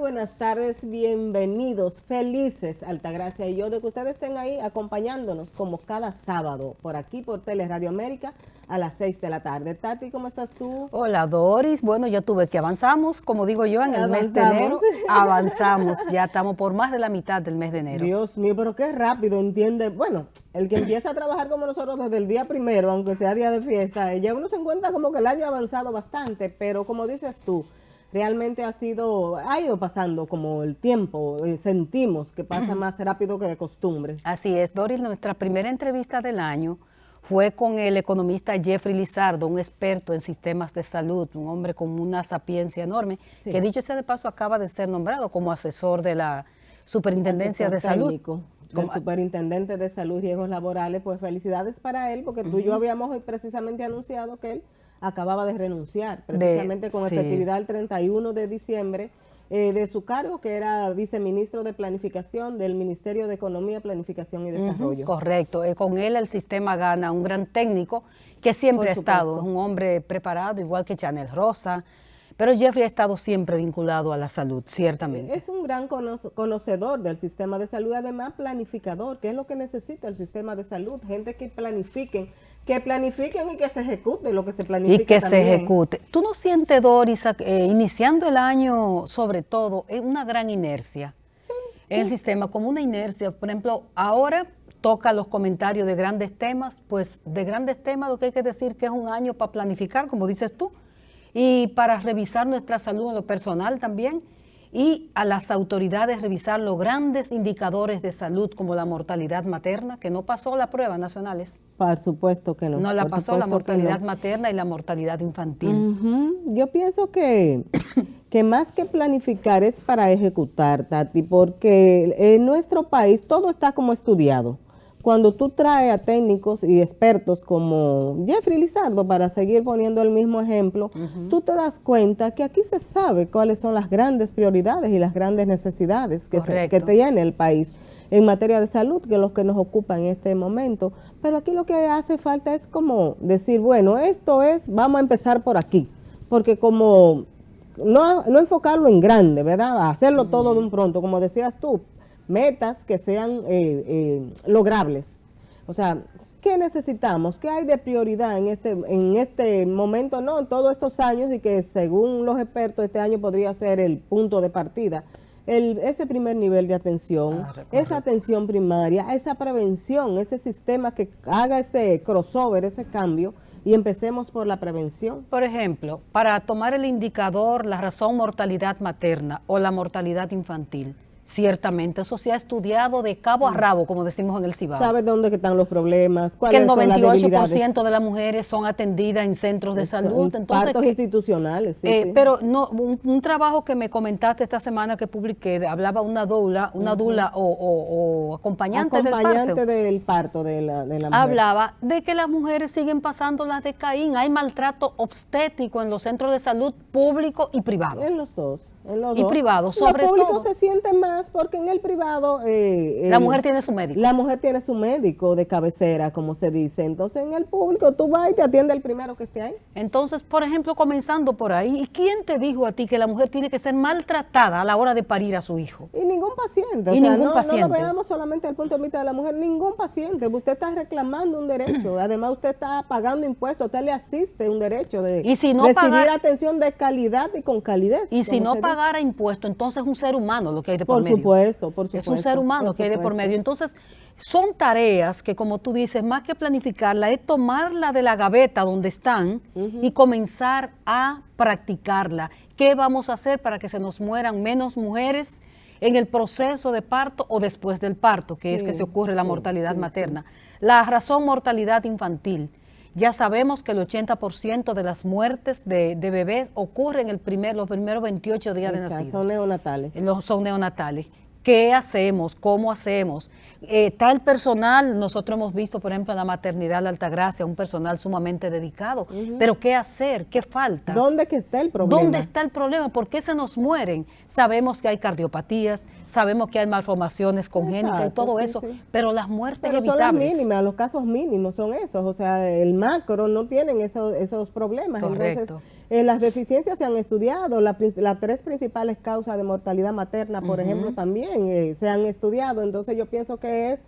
buenas tardes, bienvenidos, felices Altagracia y yo de que ustedes estén ahí acompañándonos como cada sábado por aquí por Teleradio América a las 6 de la tarde. Tati, ¿cómo estás tú? Hola Doris, bueno, ya tuve que avanzamos, como digo yo, en el mes de enero, avanzamos, ya estamos por más de la mitad del mes de enero. Dios mío, pero qué rápido, entiende. Bueno, el que empieza a trabajar como nosotros desde el día primero, aunque sea día de fiesta, ya uno se encuentra como que el año ha avanzado bastante, pero como dices tú, realmente ha ido pasando como el tiempo, sentimos que pasa más rápido que de costumbre. Así es, Doris, nuestra primera entrevista del año fue con el economista Jeffrey Lizardo, un experto en sistemas de salud, un hombre con una sapiencia enorme, sí, que dicho sea de paso acaba de ser nombrado como asesor de la Superintendencia de Salud. Del Superintendente de Salud y Riesgos Laborales, pues felicidades para él, porque tú y yo habíamos hoy precisamente anunciado que él acababa de renunciar, precisamente con efectividad el 31 de diciembre, de su cargo, que era viceministro de Planificación del Ministerio de Economía, Planificación y Desarrollo. Correcto, con él el sistema gana un gran técnico que siempre ha estado, un hombre preparado, igual que Chanel Rosa, pero Jeffrey ha estado siempre vinculado a la salud, ciertamente. Es un gran conocedor del sistema de salud, además planificador, que es lo que necesita el sistema de salud, gente que planifiquen y que se ejecute lo que se planifica. Y que también se ejecute. ¿Tú no sientes, Doris, iniciando el año, sobre todo, una gran inercia en el sistema, como una inercia? Por ejemplo, ahora toca los comentarios de grandes temas, pues de grandes temas lo que hay que decir que es un año para planificar, como dices tú, y para revisar nuestra salud en lo personal también, y a las autoridades revisar los grandes indicadores de salud como la mortalidad materna, que no pasó las pruebas nacionales. Por supuesto que no. No la pasó la mortalidad materna y la mortalidad infantil. Yo pienso que más que planificar es para ejecutar, Tati, porque en nuestro país todo está como estudiado. Cuando tú traes a técnicos y expertos como Jeffrey Lizardo, para seguir poniendo el mismo ejemplo, tú te das cuenta que aquí se sabe cuáles son las grandes prioridades y las grandes necesidades que tiene el país en materia de salud, que es lo que nos ocupa en este momento. Pero aquí lo que hace falta es como decir, bueno, vamos a empezar por aquí, porque como no enfocarlo en grande, ¿verdad? Hacerlo todo de un pronto, como decías tú, metas que sean logrables. O sea, ¿qué necesitamos? ¿Qué hay de prioridad en este momento? No, en todos estos años, y que según los expertos este año podría ser el punto de partida. Ese primer nivel de atención, esa atención primaria, esa prevención, ese sistema que haga ese crossover, ese cambio, y empecemos por la prevención. Por ejemplo, para tomar el indicador, la razón mortalidad materna o la mortalidad infantil, ciertamente, eso se ha estudiado de cabo a rabo, como decimos en el Cibao. ¿Sabes dónde están los problemas? Que el 98% de las mujeres son atendidas en centros de salud. Entonces, partos institucionales. Sí. Pero no, un trabajo que me comentaste esta semana que publiqué, hablaba una dula o acompañante del parto de la mujer. Hablaba de que las mujeres siguen pasando las de Caín. Hay maltrato obstétrico en los centros de salud público y privado. En los dos. Y privado, sobre todo. El público se siente más porque en el privado la mujer tiene su médico. La mujer tiene su médico de cabecera, como se dice. Entonces en el público tú vas y te atiende el primero que esté ahí. Entonces, por ejemplo, comenzando por ahí, ¿y quién te dijo a ti que la mujer tiene que ser maltratada a la hora de parir a su hijo? Y ningún paciente. No lo veamos solamente desde el punto de vista de la mujer, ningún paciente. Usted está reclamando un derecho. Además, usted está pagando impuestos, usted le asiste un derecho de recibir atención de calidad y con calidez. Y si no pagara impuesto, entonces es un ser humano lo que hay de por medio. Por supuesto. Es un ser humano que hay de por medio. Entonces, son tareas que, como tú dices, más que planificarla, es tomarla de la gaveta donde están y comenzar a practicarla. ¿Qué vamos a hacer para que se nos mueran menos mujeres en el proceso de parto o después del parto, que es que se ocurre la mortalidad materna? La razón mortalidad infantil. Ya sabemos que el 80% de las muertes de bebés ocurren los primeros 28 días de nacido. Son neonatales. Son neonatales. ¿Qué hacemos? ¿Cómo hacemos? Está el personal, nosotros hemos visto, por ejemplo, en la maternidad de Altagracia, un personal sumamente dedicado, pero ¿qué hacer? ¿Qué falta? ¿Dónde que está el problema? ¿Dónde está el problema? ¿Por qué se nos mueren? Sabemos que hay cardiopatías, sabemos que hay malformaciones congénitas. Exacto, y todo eso, pero las muertes pero evitables. Son las mínimas, los casos mínimos son esos, o sea, el macro no tienen esos problemas. Correcto. Entonces, las deficiencias se han estudiado, las 3 principales causas de mortalidad materna, por ejemplo, también se han estudiado. Entonces yo pienso que es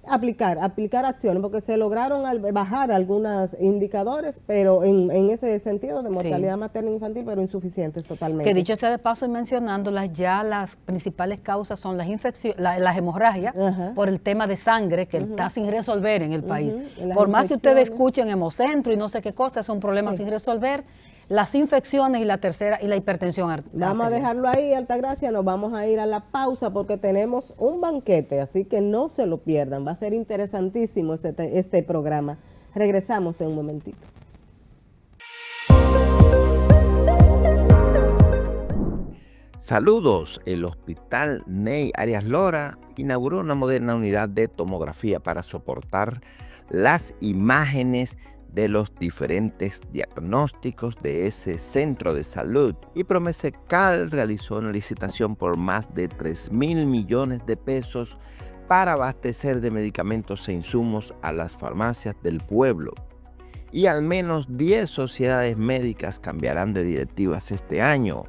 aplicar acciones, porque se lograron bajar algunos indicadores, pero en ese sentido de mortalidad materna e infantil, pero insuficientes totalmente. Que dicho sea de paso y mencionándolas, ya las principales causas son las infecciones, las hemorragias, por el tema de sangre que está sin resolver en el país. Por más que ustedes escuchen hemocentro y no sé qué cosa, es un problema sin resolver. Las infecciones y la tercera, y la hipertensión arterial. Vamos a dejarlo ahí, Altagracia, nos vamos a ir a la pausa porque tenemos un banquete, así que no se lo pierdan, va a ser interesantísimo este programa. Regresamos en un momentito. Saludos, el Hospital Ney Arias Lora inauguró una moderna unidad de tomografía para soportar las imágenes de los diferentes diagnósticos de ese centro de salud. Y Promesecal realizó una licitación por más de 3.000 millones de pesos para abastecer de medicamentos e insumos a las farmacias del pueblo. Y al menos 10 sociedades médicas cambiarán de directivas este año.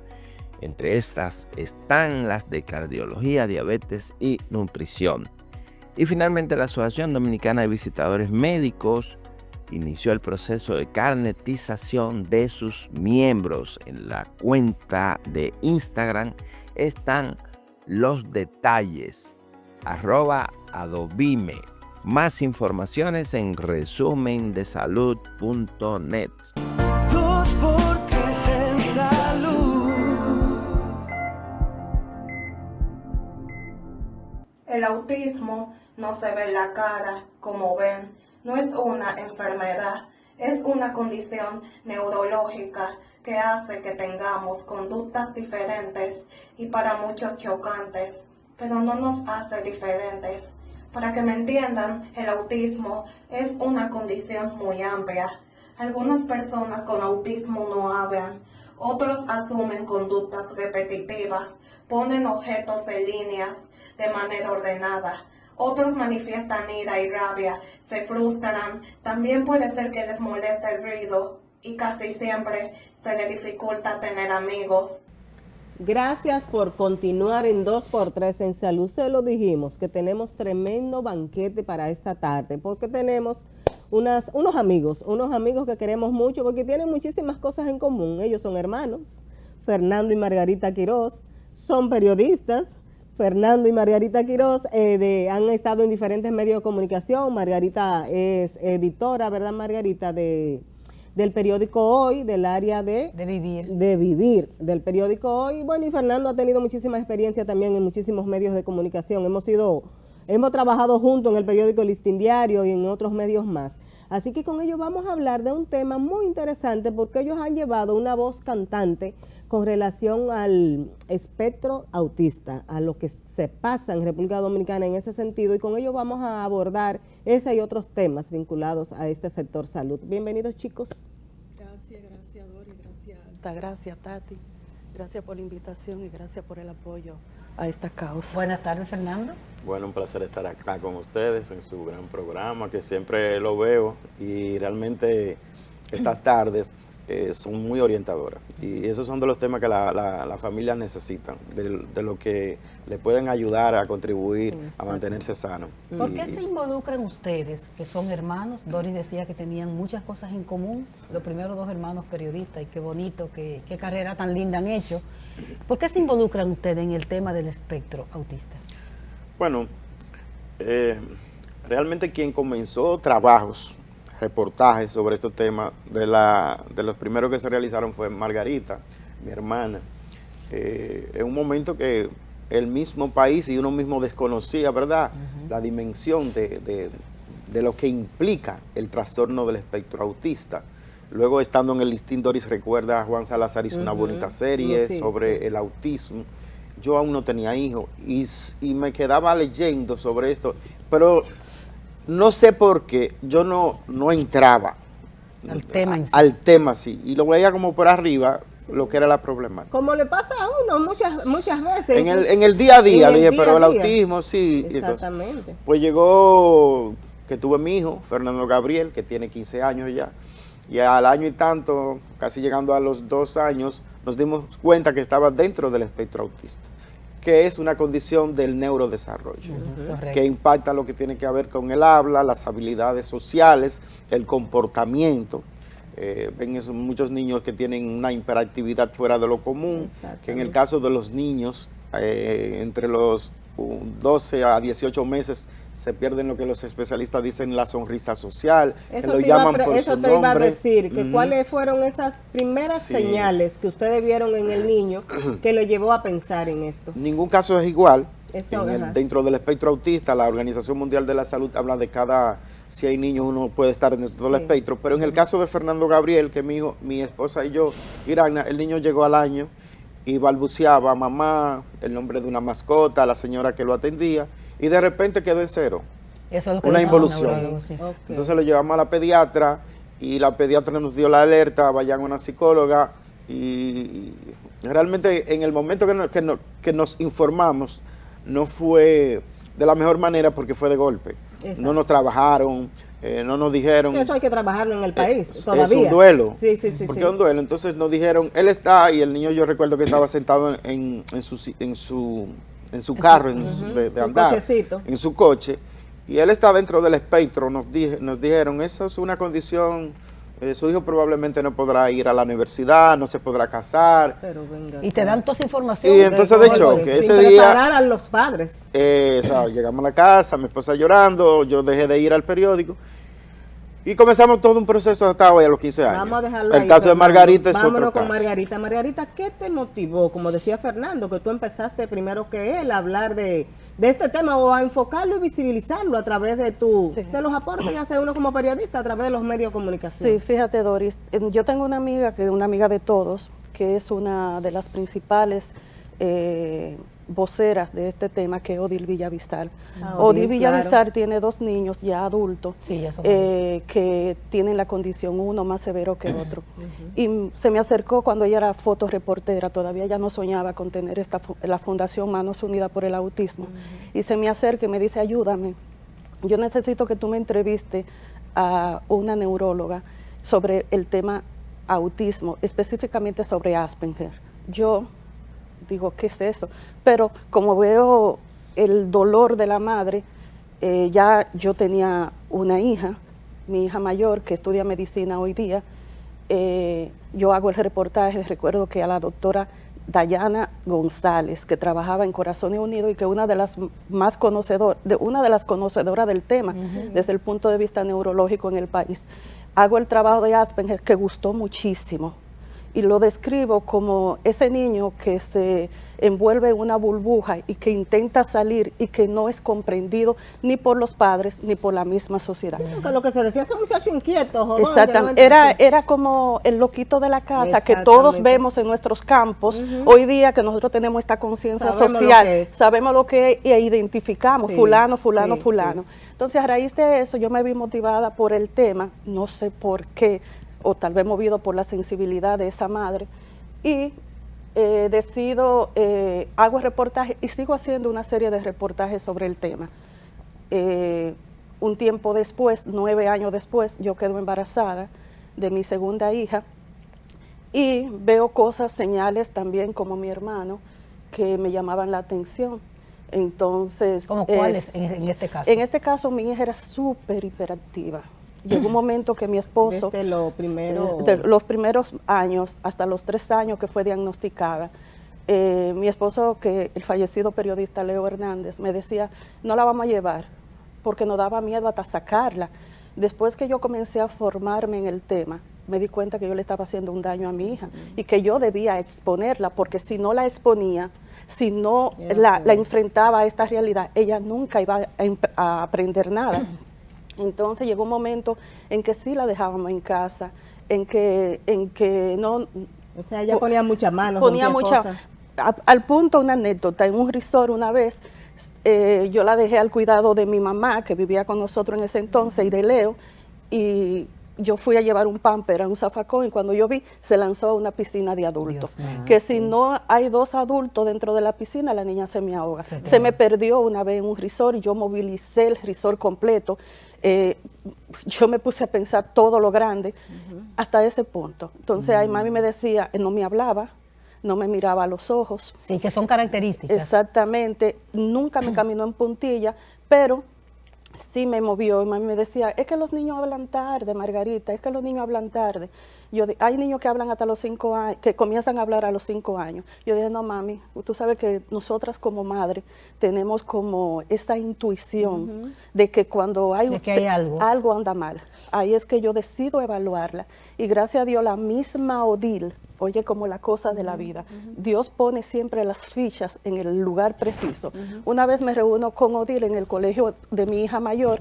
Entre estas están las de cardiología, diabetes y nutrición. Y finalmente la Asociación Dominicana de Visitadores Médicos inició el proceso de carnetización de sus miembros. En la cuenta de Instagram están los detalles, @adobime. Más informaciones en resumendesalud.net. 2x3 en salud. El autismo no se ve en la cara, como ven. No es una enfermedad, es una condición neurológica que hace que tengamos conductas diferentes y para muchos chocantes, pero no nos hace diferentes. Para que me entiendan, el autismo es una condición muy amplia. Algunas personas con autismo no hablan, otros asumen conductas repetitivas, ponen objetos en líneas de manera ordenada. Otros manifiestan ira y rabia, se frustran, también puede ser que les moleste el ruido y casi siempre se les dificulta tener amigos. Gracias por continuar en 2x3 en salud. Se lo dijimos que tenemos tremendo banquete para esta tarde porque tenemos unos amigos que queremos mucho porque tienen muchísimas cosas en común. Ellos son hermanos, Fernando y Margarita Quiroz, son periodistas. Fernando y Margarita Quiroz han estado en diferentes medios de comunicación. Margarita es editora, ¿verdad, Margarita? Del periódico Hoy, del área de Vivir, del periódico Hoy. Bueno, y Fernando ha tenido muchísima experiencia también en muchísimos medios de comunicación. Hemos trabajado juntos en el periódico Listín Diario y en otros medios más. Así que con ellos vamos a hablar de un tema muy interesante porque ellos han llevado una voz cantante con relación al espectro autista, a lo que se pasa en República Dominicana en ese sentido, y con ellos vamos a abordar ese y otros temas vinculados a este sector salud. Bienvenidos, chicos. Gracias Dori, gracias Alta, gracias Tati, gracias por la invitación y gracias por el apoyo a esta causa. Buenas tardes, Fernando. Bueno, un placer estar acá con ustedes en su gran programa, que siempre lo veo, y realmente estas tardes son muy orientadoras. Y esos son de los temas que la familia necesitan, de lo que le pueden ayudar a contribuir a mantenerse sano. ¿Por qué se involucran ustedes, que son hermanos? Doris decía que tenían muchas cosas en común, sí. Los primeros 2 hermanos periodistas, y qué bonito, qué carrera tan linda han hecho. ¿Por qué se involucran ustedes en el tema del espectro autista? Bueno, realmente quien comenzó trabajos, reportajes sobre estos temas, de los primeros que se realizaron fue Margarita, mi hermana. En un momento que el mismo país y uno mismo desconocía, ¿verdad?, la dimensión de lo que implica el trastorno del espectro autista. Luego, estando en el Listín, Doris recuerda, Juan Salazar hizo una bonita serie sobre el autismo, yo aún no tenía hijos y me quedaba leyendo sobre esto, pero no sé por qué yo no entraba Al tema en sí. al tema, sí, y lo veía como por arriba, lo que era la problemática. Como le pasa a uno muchas veces. En el día a día, En el dije, día pero a el día. autismo, sí. y cosas. Exactamente. Pues llegó que tuve mi hijo, Fernando Gabriel, que tiene 15 años ya, y al año y tanto, casi llegando a los 2 años, nos dimos cuenta que estaba dentro del espectro autista, que es una condición del neurodesarrollo, Correcto. que impacta lo que tiene que ver con el habla, las habilidades sociales, el comportamiento. Ven muchos niños que tienen una hiperactividad fuera de lo común, que en el caso de los niños, entre los 12 a 18 meses, se pierden lo que los especialistas dicen la sonrisa social, que lo llaman por eso su te iba a nombre. decir, que cuáles fueron esas primeras Sí. señales que ustedes vieron en el niño que lo llevó a pensar en esto. Ningún caso es igual. Eso, ajá. Dentro del espectro autista, la Organización Mundial de la Salud habla de cada, si hay niños, uno puede estar dentro del espectro, pero en el caso de Fernando Gabriel, que mi esposa y yo, Irana, el niño llegó al año y balbuceaba mamá, el nombre de una mascota, la señora que lo atendía, y de repente quedó en cero. Eso es lo que Una dicen los involución. neurólogos, sí. Ok. Entonces lo llevamos a la pediatra y la pediatra nos dio la alerta, vayan a una psicóloga y realmente en el momento que nos informamos no fue de la mejor manera porque fue de golpe. Exacto. No nos trabajaron, no nos dijeron... Eso hay que trabajarlo en el país Es todavía. un duelo. Sí. Porque es un duelo. Entonces nos dijeron, él está, y el niño yo recuerdo que estaba sentado en su carro, de su andar, cochecito. en su coche, y él está dentro del espectro. Nos dijeron, eso es una condición, su hijo probablemente no podrá ir a la universidad, no se podrá casar. Pero venga. Y te dan toda esa información. Y entonces de choque, Sin ese día... preparar a los padres. O sea, llegamos a la casa, mi esposa llorando, yo dejé de ir al periódico y comenzamos todo un proceso hasta hoy a los 15 años. Vamos a dejarlo El ahí, caso de Fernando. Margarita es Vámonos otro con caso. Margarita. Margarita, ¿qué te motivó? Como decía Fernando, que tú empezaste primero que él a hablar de este tema o a enfocarlo y visibilizarlo a través de de los aportes que hace uno como periodista a través de los medios de comunicación. Sí, fíjate, Doris, yo tengo una amiga, que es una amiga de todos, que es una de las principales voceras de este tema, que es Odil Villavizar. Odil Villavizar tiene 2 niños ya adultos, Sí, ya son que tienen la condición, uno más severo que otro. Y se me acercó cuando ella era fotoreportera, todavía ya no soñaba con tener la Fundación Manos Unidas por el Autismo, y se me acerca y me dice, ayúdame, yo necesito que tú me entrevistes a una neuróloga sobre el tema autismo, específicamente sobre Asperger. Yo digo, ¿qué es eso? Pero como veo el dolor de la madre, ya yo tenía una hija, mi hija mayor, que estudia medicina hoy día. Yo hago el reportaje, recuerdo que a la doctora Dayana González, que trabajaba en Corazones Unidos y que una de las conocedoras del tema desde el punto de vista neurológico en el país. Hago el trabajo de Asperger, que gustó muchísimo, y lo describo como ese niño que se envuelve en una burbuja y que intenta salir y que no es comprendido ni por los padres ni por la misma sociedad. Sí, que lo que se decía es un muchacho inquieto. Jodón, Exactamente, que no entiende. era como el loquito de la casa que todos Exactamente. vemos en nuestros campos. Hoy día que nosotros tenemos esta conciencia Sabemos lo social, que es. sabemos lo que es e identificamos, Sí, fulano. sí. Entonces, a raíz de eso, yo me vi motivada por el tema, no sé por qué, o tal vez movido por la sensibilidad de esa madre, y decido, hago reportajes y sigo haciendo una serie de reportajes sobre el tema. Un tiempo después, 9 años después, yo quedo embarazada de mi segunda hija y veo cosas, señales también como mi hermano, que me llamaban la atención. Entonces, ¿Cómo cuáles en este caso? En este caso, mi hija era súper hiperactiva. Llegó un momento que mi esposo, Desde lo primero. de los primeros años, hasta los 3 años que fue diagnosticada, mi esposo, que el fallecido periodista Leo Hernández, me decía, no la vamos a llevar, porque nos daba miedo hasta sacarla. Después que yo comencé a formarme en el tema, me di cuenta que yo le estaba haciendo un daño a mi hija y que yo debía exponerla, porque si no la exponía, si no la enfrentaba a esta realidad, ella nunca iba a aprender nada. Entonces llegó un momento en que sí la dejábamos en casa, en que no... O sea, ella ponía muchas manos. Ponía rompía mucha, cosas. al punto, una anécdota, en un resort una vez, yo la dejé al cuidado de mi mamá, que vivía con nosotros en ese entonces, y de Leo, y yo fui a llevar un pamper a un zafacón, y cuando yo vi, se lanzó a una piscina de adultos. Que si no hay 2 adultos dentro de la piscina, la niña se me ahoga. Se me perdió una vez en un resort, y yo movilicé el resort completo. Yo me puse a pensar todo lo grande, hasta ese punto. Entonces, ahí mami me decía, no me hablaba, no me miraba a los ojos. Sí, que son características. Exactamente, nunca me caminó en puntilla, pero sí me movió. Y mami me decía, es que los niños hablan tarde, Margarita, es que los niños hablan tarde. Hay niños que hablan hasta los 5 años, que comienzan a hablar a los 5 años. Yo dije, no mami, tú sabes que nosotras como madre tenemos como esa intuición de que cuando hay algo anda mal. Ahí es que yo decido evaluarla. Y gracias a Dios la misma Odil, oye, como la cosa de la vida. Dios pone siempre las fichas en el lugar preciso. Una vez me reúno con Odil en el colegio de mi hija mayor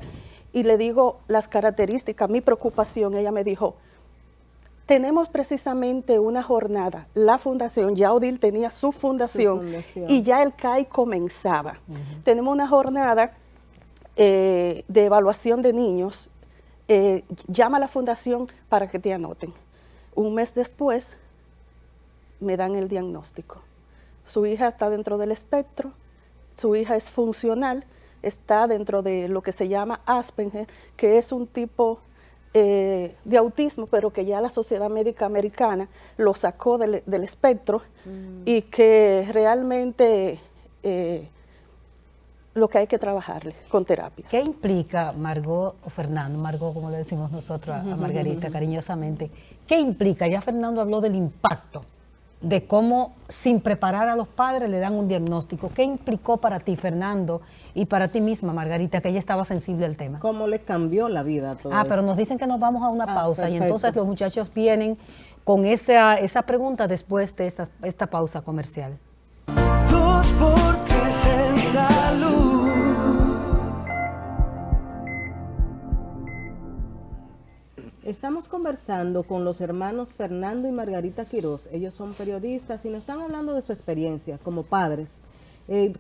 y le digo las características, mi preocupación. Ella me dijo, tenemos precisamente una jornada, la fundación, ya Odil tenía su fundación y ya el CAI comenzaba. Tenemos una jornada de evaluación de niños, llama a la fundación para que te anoten. Un mes después me dan el diagnóstico. Su hija está dentro del espectro, su hija es funcional, está dentro de lo que se llama Asperger, que es un tipo de autismo, pero que ya la Sociedad Médica Americana lo sacó del espectro y que realmente lo que hay que trabajarle con terapias. ¿Qué implica, Margot o Fernando, Margot como le decimos nosotros a Margarita cariñosamente, qué implica? Ya Fernando habló del impacto, de cómo sin preparar a los padres le dan un diagnóstico. ¿Qué implicó para ti, Fernando, y para ti misma, Margarita, que ella estaba sensible al tema? ¿Cómo le cambió la vida a todo pero nos dicen que nos vamos a una pausa, perfecto. Y entonces los muchachos vienen con esa pregunta después de esta pausa comercial. 2 por 3 en salud. Estamos conversando con los hermanos Fernando y Margarita Quiroz. Ellos son periodistas y nos están hablando de su experiencia como padres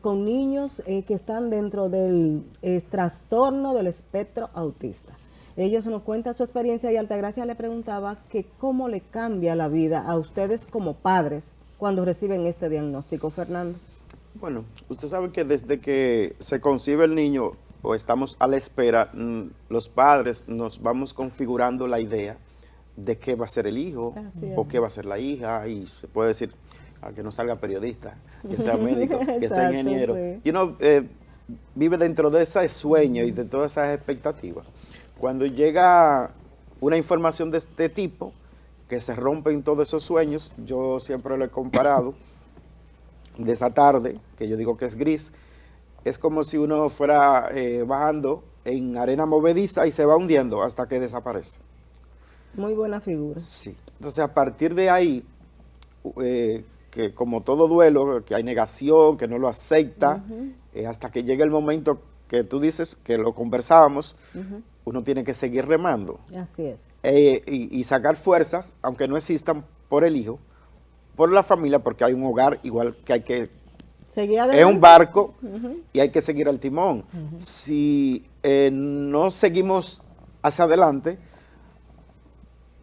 con niños que están dentro del trastorno del espectro autista. Ellos nos cuentan su experiencia y Altagracia le preguntaba que cómo le cambia la vida a ustedes como padres cuando reciben este diagnóstico. Fernando. Bueno, usted sabe que desde que se concibe el niño o estamos a la espera, los padres nos vamos configurando la idea de qué va a ser el hijo o qué va a ser la hija, y se puede decir que no salga periodista, que sea médico, que sea ingeniero. Sí. Y uno vive dentro de ese sueño y de todas esas expectativas. Cuando llega una información de este tipo, que se rompen todos esos sueños, yo siempre lo he comparado de esa tarde, que yo digo que es gris, es como si uno fuera bajando en arena movediza y se va hundiendo hasta que desaparece. Muy buena figura. Sí. Entonces, a partir de ahí, que como todo duelo, que hay negación, que no lo acepta, hasta que llega el momento que tú dices, que lo conversábamos, uno tiene que seguir remando. Así es. Y sacar fuerzas, aunque no existan, por el hijo, por la familia, porque hay un hogar igual que hay que... Es un barco y hay que seguir al timón. Si no seguimos hacia adelante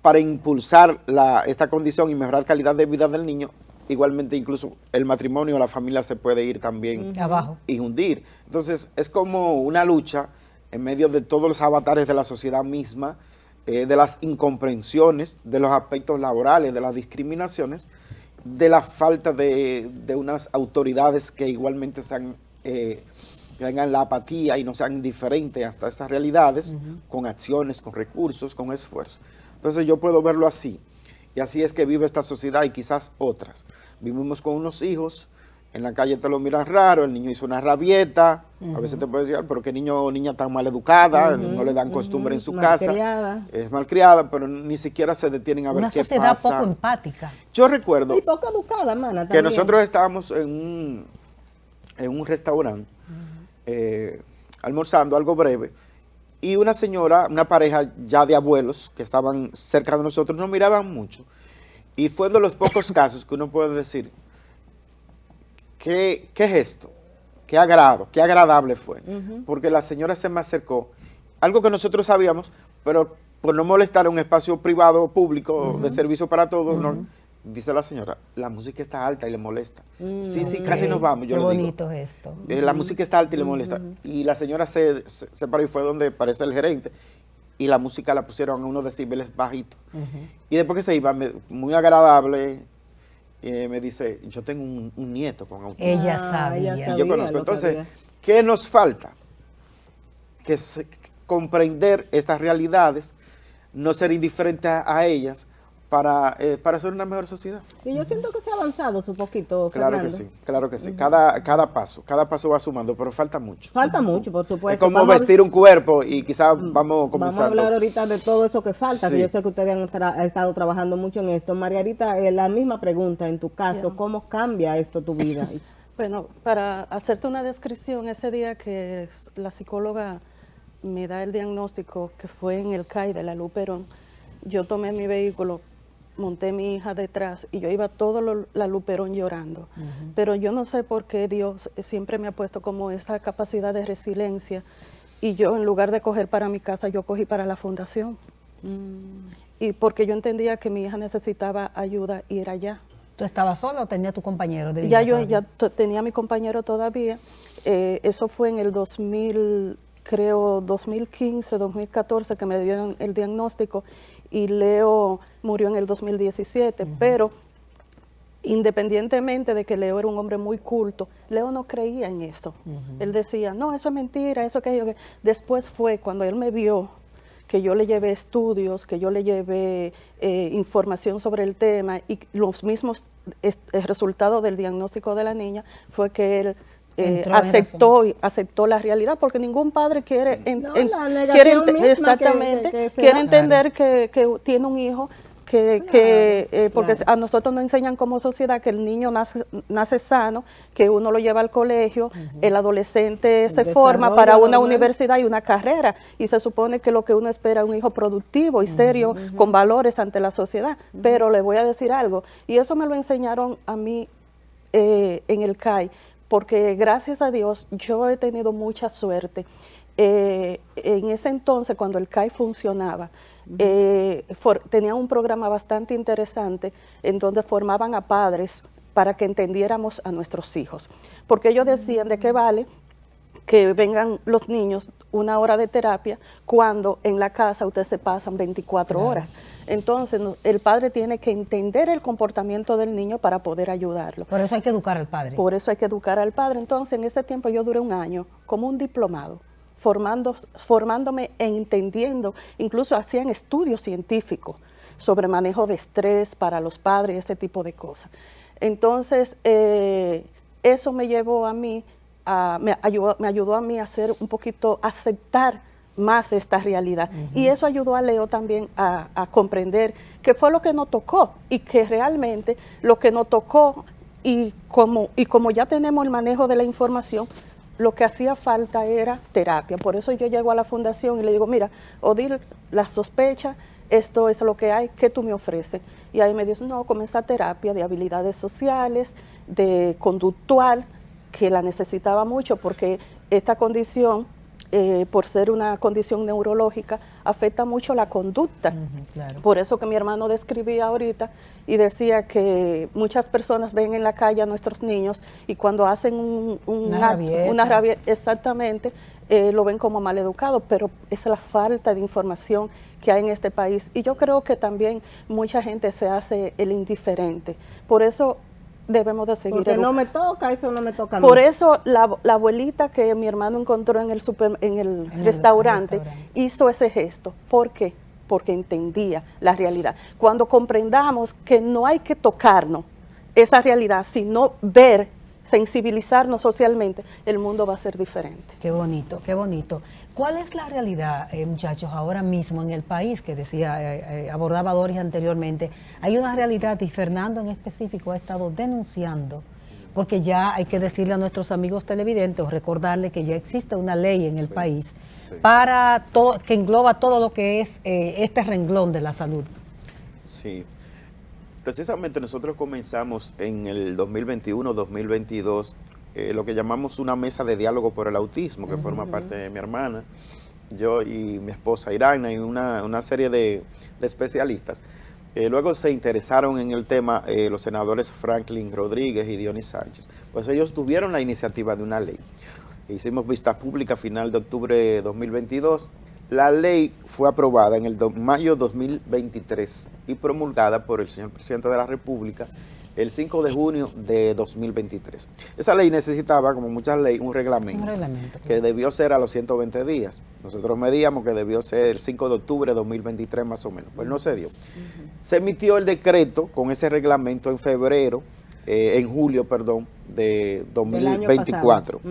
para impulsar esta condición y mejorar calidad de vida del niño, igualmente incluso el matrimonio o la familia se puede ir también abajo y hundir. Entonces es como una lucha en medio de todos los avatares de la sociedad misma, de las incomprensiones, de los aspectos laborales, de las discriminaciones, de la falta de unas autoridades que igualmente tengan la apatía y no sean indiferentes hasta estas realidades, con acciones, con recursos, con esfuerzo. Entonces yo puedo verlo así, y así es que vive esta sociedad y quizás otras. Vivimos con unos hijos, en la calle te lo miran raro, el niño hizo una rabieta, a veces te puedes decir, pero qué niño o niña tan mal educada, no le dan costumbre en su casa, es malcriada, pero ni siquiera se detienen a ver qué pasa. Una sociedad poco empática. Yo recuerdo y poco educada, mana, que nosotros estábamos en un restaurante almorzando algo breve, y una señora, una pareja ya de abuelos que estaban cerca de nosotros, nos miraban mucho, y fue de los pocos casos que uno puede decir, ¿qué es esto? Qué agrado, qué agradable fue. Porque la señora se me acercó, algo que nosotros sabíamos, pero por no molestar en un espacio privado, público, de servicio para todos, dice la señora, la música está alta y le molesta. Sí, casi nos vamos, yo Qué le digo. bonito es esto. La música está alta y le molesta. Y la señora se paró y fue donde parece el gerente. Y la música la pusieron a unos decibeles bajitos. Y después que se iba, muy agradable, me dice, yo tengo un nieto con autismo. Ella sabía. Y yo conozco. Entonces, ¿qué nos falta? Comprender estas realidades, no ser indiferente a ellas, para ser una mejor sociedad. Y yo siento que se ha avanzado un poquito, Claro Fernando. que sí, claro que sí. Cada paso va sumando, pero falta mucho. Falta mucho, por supuesto. Es como Vamos a- vestir un cuerpo y quizás vamos comenzando. Vamos a hablar ahorita de todo eso que falta, Sí. que yo sé que ustedes han estado trabajando mucho en esto. Margarita, la misma pregunta en tu caso, ¿cómo cambia esto tu vida? Bueno, para hacerte una descripción, ese día que la psicóloga me da el diagnóstico, que fue en el CAI de la Luperón, yo tomé mi vehículo, monté a mi hija detrás y yo iba todo la Luperón llorando. Pero yo no sé por qué Dios siempre me ha puesto como esa capacidad de resiliencia y yo en lugar de coger para mi casa, yo cogí para la fundación. Y porque yo entendía que mi hija necesitaba ayuda y era allá. ¿Tú estabas sola o tenías tu compañero de vida? Ya yo todavía? tenía a mi compañero todavía. Eso fue en el 2000, creo 2015, 2014 que me dieron el diagnóstico y Leo murió en el 2017, pero independientemente de que Leo era un hombre muy culto, Leo no creía en eso. Él decía, no, eso es mentira, eso que yo... Después fue cuando él me vio que yo le llevé estudios, que yo le llevé información sobre el tema y los mismos resultados del diagnóstico de la niña fue que él Entró en aceptó la realidad, porque ningún padre quiere, No, la negación misma exactamente, que se quiere da. entender que tiene un hijo porque a nosotros nos enseñan como sociedad que el niño nace sano, que uno lo lleva al colegio, el adolescente se forma para una universidad y una carrera, y se supone que lo que uno espera es un hijo productivo y serio, con valores ante la sociedad. Pero le voy a decir algo, y eso me lo enseñaron a mí en el CAI, porque gracias a Dios yo he tenido mucha suerte. En ese entonces, cuando el CAI funcionaba, tenían un programa bastante interesante en donde formaban a padres para que entendiéramos a nuestros hijos. Porque ellos decían de qué vale que vengan los niños 1 hora de terapia cuando en la casa ustedes se pasan 24 horas. Entonces, el padre tiene que entender el comportamiento del niño para poder ayudarlo. Por eso hay que educar al padre. Por eso hay que educar al padre. Entonces, en ese tiempo yo duré 1 año como un diplomado, formándome e entendiendo, incluso hacían estudios científicos sobre manejo de estrés para los padres, ese tipo de cosas. Entonces, eso me llevó a mí, me ayudó a mí a hacer un poquito, aceptar más esta realidad. Y eso ayudó a Leo también a comprender qué fue lo que nos tocó y que realmente lo que nos tocó y como ya tenemos el manejo de la información, lo que hacía falta era terapia. Por eso yo llego a la fundación y le digo, mira, Odile, la sospecha, esto es lo que hay, ¿qué tú me ofreces? Y ahí me dice, no, comienza terapia de habilidades sociales, de conductual, que la necesitaba mucho porque esta condición, por ser una condición neurológica, afecta mucho la conducta. Claro. Por eso que mi hermano describía ahorita y decía que muchas personas ven en la calle a nuestros niños y cuando hacen una rabieta, exactamente, lo ven como mal educado, pero es la falta de información que hay en este país. Y yo creo que también mucha gente se hace el indiferente. Por eso debemos de seguir Porque no educando. me toca, eso no me toca a mí. Por eso la abuelita que mi hermano encontró en el restaurante hizo ese gesto. ¿Por qué? Porque entendía la realidad. Cuando comprendamos que no hay que tocarnos esa realidad, sino ver, sensibilizarnos socialmente, el mundo va a ser diferente. Qué bonito, qué bonito. ¿Cuál es la realidad, muchachos, ahora mismo en el país, que decía, abordaba Doris anteriormente? Hay una realidad y Fernando en específico ha estado denunciando, porque ya hay que decirle a nuestros amigos televidentes o recordarle que ya existe una ley en el país para todo, que engloba todo lo que es este renglón de la salud. Sí. Precisamente nosotros comenzamos en el 2021-2022 lo que llamamos una mesa de diálogo por el autismo, que forma parte de mi hermana, yo y mi esposa Irana y una serie de especialistas. Luego se interesaron en el tema los senadores Franklin Rodríguez y Dionis Sánchez. Pues ellos tuvieron la iniciativa de una ley. Hicimos vista pública a final de octubre de 2022. La ley fue aprobada en el mayo 2023 y promulgada por el señor presidente de la República el 5 de junio de 2023. Esa ley necesitaba, como muchas leyes, un reglamento que debió ser a los 120 días. Nosotros medíamos que debió ser el 5 de octubre de 2023 más o menos. Pues no se dio. Se emitió el decreto con ese reglamento en julio, de 2024.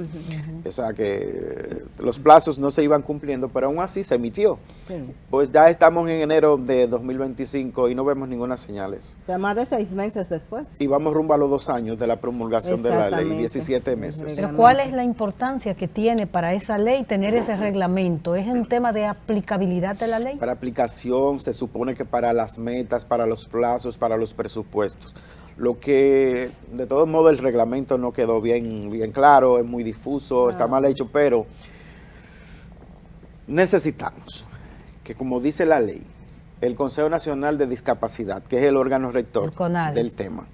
O sea que los plazos no se iban cumpliendo, pero aún así se emitió. Sí. Pues ya estamos en enero de 2025 y no vemos ninguna señales. O sea, más de 6 meses después. Y vamos rumbo a los 2 años de la promulgación de la ley, 17 meses. Pero ¿cuál es la importancia que tiene para esa ley tener ese reglamento? ¿Es un tema de aplicabilidad de la ley? Para aplicación, se supone que para las metas, para los plazos, para los presupuestos. Lo que, de todos modos, el reglamento no quedó bien claro, es muy difuso, está mal hecho, pero necesitamos que, como dice la ley, el Consejo Nacional de Discapacidad, que es el órgano rector del tema,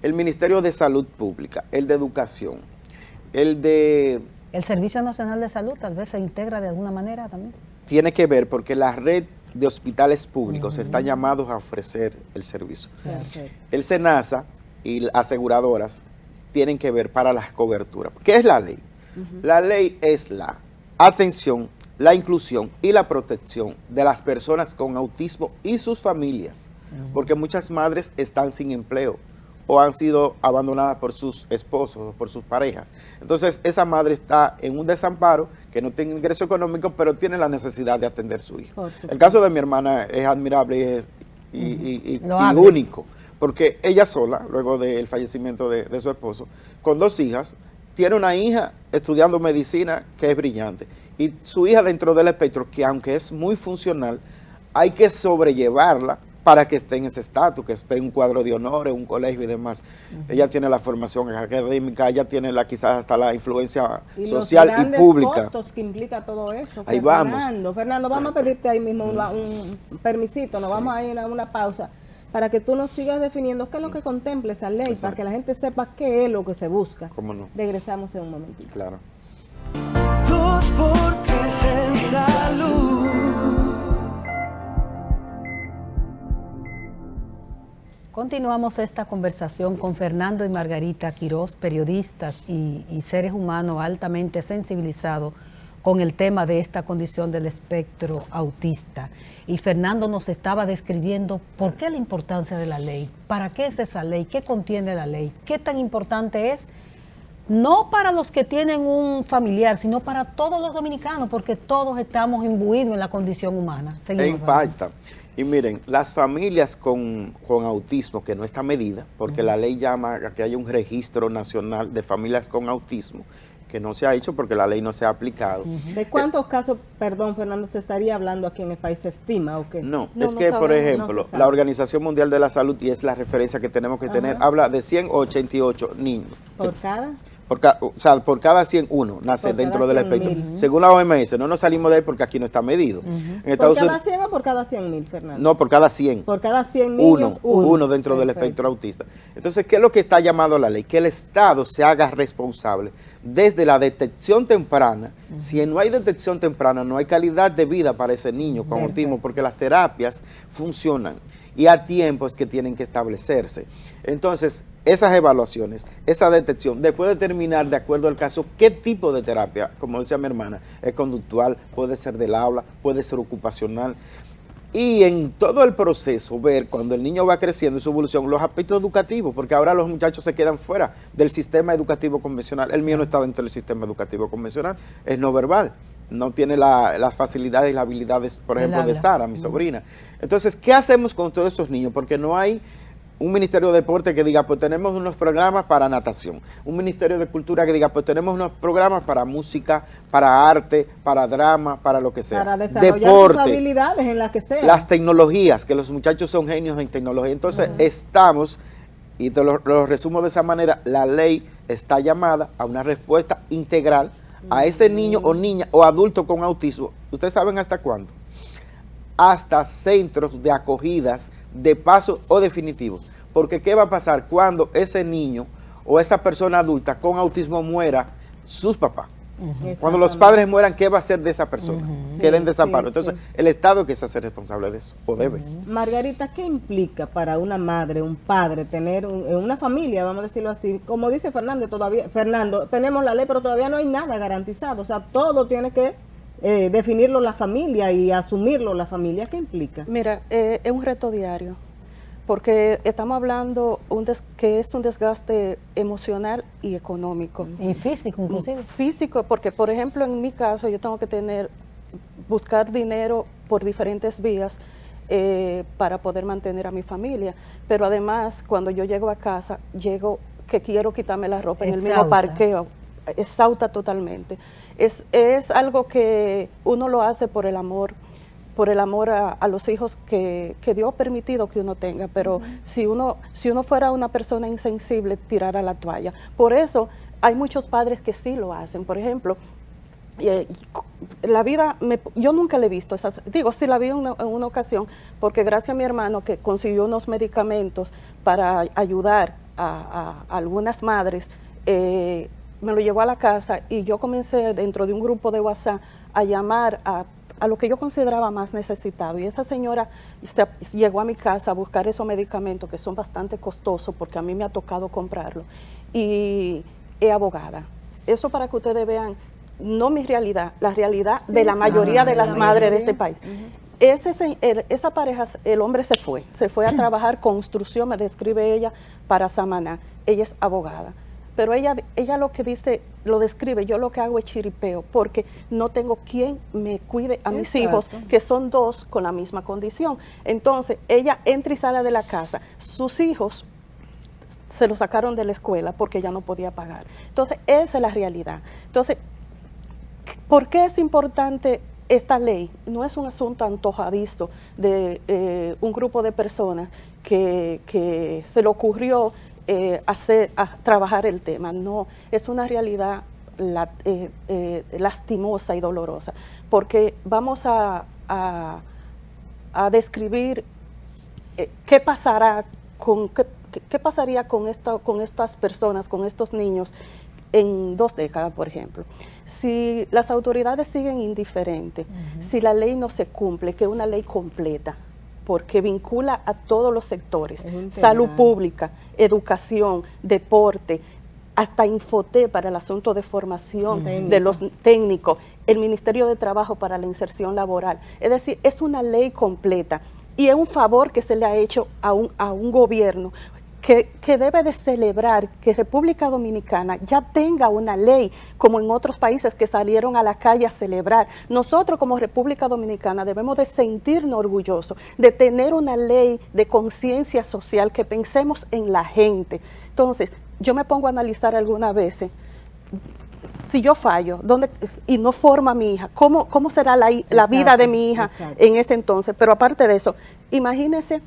el Ministerio de Salud Pública, el de Educación, el Servicio Nacional de Salud tal vez se integra de alguna manera también. Tiene que ver porque la red de hospitales públicos están llamados a ofrecer el servicio. El SENASA y las aseguradoras tienen que ver para las coberturas. ¿Qué es la ley? La ley es la atención, la inclusión y la protección de las personas con autismo y sus familias, porque muchas madres están sin empleo o han sido abandonadas por sus esposos o por sus parejas. Entonces, esa madre está en un desamparo, que no tiene ingreso económico, pero tiene la necesidad de atender a su hijo. El caso de mi hermana es admirable y único, porque ella sola, luego del fallecimiento de su esposo, con 2 hijas, tiene una hija estudiando medicina que es brillante, y su hija dentro del espectro, que aunque es muy funcional, hay que sobrellevarla para que esté en ese estatus, que esté en un cuadro de honor, en un colegio y demás. Ella tiene la formación académica, ella tiene quizás hasta la influencia social y pública. Los costos que implica todo eso. Ahí Fernando, vamos a pedirte ahí mismo un permisito, nos vamos a ir a una pausa para que tú nos sigas definiendo qué es lo que contempla esa ley, para que la gente sepa qué es lo que se busca. ¿Cómo no? Regresamos en un momentito. Claro. 2x3 en salud. Continuamos esta conversación con Fernando y Margarita Quiroz, periodistas y seres humanos altamente sensibilizados con el tema de esta condición del espectro autista. Y Fernando nos estaba describiendo por qué la importancia de la ley, para qué es esa ley, qué contiene la ley, qué tan importante es, no para los que tienen un familiar, sino para todos los dominicanos, porque todos estamos imbuidos en la condición humana. Seguimos, impacta. Y miren, las familias con autismo, que no está medida, porque la ley llama a que haya un registro nacional de familias con autismo, que no se ha hecho porque la ley no se ha aplicado. ¿De cuántos casos, perdón, Fernando, se estaría hablando aquí en el país? ¿Se estima o qué? No, es que, por ejemplo, la Organización Mundial de la Salud, y es la referencia que tenemos que tener, habla de 188 niños. ¿Por cada? Por cada 100, uno nace dentro del espectro. Según la OMS, no nos salimos de ahí porque aquí no está medido. ¿Por cada 100 o por cada 100.000, Fernando? No, por cada 100. Por cada 100 niños, uno dentro del espectro autista. Entonces, ¿qué es lo que está llamado la ley? Que el Estado se haga responsable desde la detección temprana. Si no hay detección temprana, no hay calidad de vida para ese niño con autismo, porque las terapias funcionan y a tiempo es que tienen que establecerse. Entonces, esas evaluaciones, esa detección, después de determinar, de acuerdo al caso, qué tipo de terapia, como decía mi hermana, es conductual, puede ser del aula, puede ser ocupacional. Y en todo el proceso, ver cuando el niño va creciendo en su evolución, los aspectos educativos, porque ahora los muchachos se quedan fuera del sistema educativo convencional. El mío no está dentro del sistema educativo convencional, es no verbal. No tiene las facilidades y las habilidades, por ejemplo, de Sara, mi sobrina. Entonces, ¿qué hacemos con todos estos niños? Porque no hay un ministerio de deporte que diga, pues tenemos unos programas para natación, un ministerio de cultura que diga, pues tenemos unos programas para música, para arte, para drama, para lo que sea. Para desarrollar deporte, sus habilidades en las que sea. las tecnologías, que los muchachos son genios en tecnología. Entonces estamos, y te lo resumo de esa manera, la ley está llamada a una respuesta integral a ese niño o niña o adulto con autismo. ¿Ustedes saben hasta cuándo? Hasta centros de acogidas de paso o definitivo. Porque ¿qué va a pasar cuando ese niño o esa persona adulta con autismo muera sus papás? Cuando los padres mueran, ¿qué va a hacer de esa persona? Queda en desamparo. Entonces, el Estado que se hace responsable de eso, o debe. Margarita, ¿qué implica para una madre, un padre, tener una familia, vamos a decirlo así? Como dice Fernando, tenemos la ley, pero todavía no hay nada garantizado. O sea, todo tiene que definirlo la familia y asumirlo la familia. ¿Qué implica? Mira, es un reto diario, porque estamos hablando que es un desgaste emocional y económico. Y físico, inclusive. Físico, porque por ejemplo en mi caso yo tengo que buscar dinero por diferentes vías para poder mantener a mi familia, pero además cuando yo llego a casa, que quiero quitarme la ropa en el mismo parqueo, exhausta totalmente. Es algo que uno lo hace por el amor a los hijos que Dios ha permitido que uno tenga, pero si uno fuera una persona insensible, tirara la toalla. Por eso hay muchos padres que sí lo hacen. Por ejemplo, la vida, yo nunca la he visto, sí la vi en una ocasión, porque gracias a mi hermano que consiguió unos medicamentos para ayudar a algunas madres, me lo llevó a la casa y yo comencé dentro de un grupo de WhatsApp a llamar a lo que yo consideraba más necesitado, y esa señora llegó a mi casa a buscar esos medicamentos que son bastante costosos porque a mí me ha tocado comprarlo, y es abogada. Eso para que ustedes vean, no mi realidad, la realidad de la mayoría de las madres de este país. Esa pareja, el hombre se fue a trabajar construcción, me describe ella, para Samaná. Ella es abogada. Pero ella lo que dice, lo describe, yo lo que hago es chiripeo, porque no tengo quien me cuide a mis hijos, que son dos con la misma condición. Entonces, ella entra y sale de la casa, sus hijos se los sacaron de la escuela porque ella no podía pagar. Entonces, esa es la realidad. Entonces, ¿por qué es importante esta ley? No es un asunto antojadizo de un grupo de personas que se le ocurrió trabajar el tema. No, es una realidad lastimosa y dolorosa, porque vamos a describir qué pasará qué pasaría con estas personas, con estos niños en 2 décadas, por ejemplo. Si las autoridades siguen indiferentes, si la ley no se cumple, que es una ley completa, porque vincula a todos los sectores, salud pública, educación, deporte, hasta Infoté para el asunto de formación de los técnicos, el Ministerio de Trabajo para la inserción laboral. Es decir, es una ley completa y es un favor que se le ha hecho a un gobierno que debe de celebrar que República Dominicana ya tenga una ley, como en otros países que salieron a la calle a celebrar. Nosotros como República Dominicana debemos de sentirnos orgullosos de tener una ley de conciencia social, que pensemos en la gente. Entonces, yo me pongo a analizar algunas veces, si yo fallo y no forma a mi hija, ¿cómo será la vida de mi hija en ese entonces? Pero aparte de eso, imagínense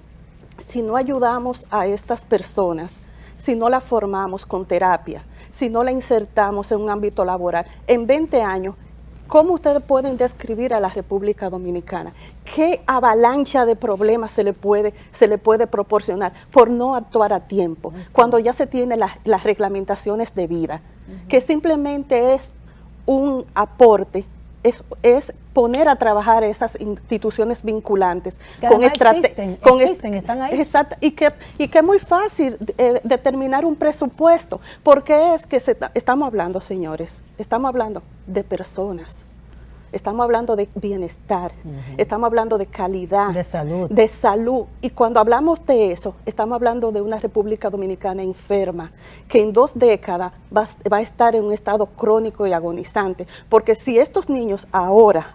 si no ayudamos a estas personas, si no la formamos con terapia, si no la insertamos en un ámbito laboral, en 20 años, ¿cómo ustedes pueden describir a la República Dominicana? ¿Qué avalancha de problemas se le puede proporcionar por no actuar a tiempo, cuando ya se tienen las reglamentaciones de vida? Que simplemente es un aporte, es poner a trabajar esas instituciones vinculantes con existen, están ahí. Exacto, y que es muy fácil determinar un presupuesto, porque es que estamos hablando, señores, estamos hablando de personas. estamos hablando de bienestar, estamos hablando de calidad, De salud. de salud. Y cuando hablamos de eso, estamos hablando de una República Dominicana enferma, que en 2 décadas va a estar en un estado crónico y agonizante. Porque si estos niños ahora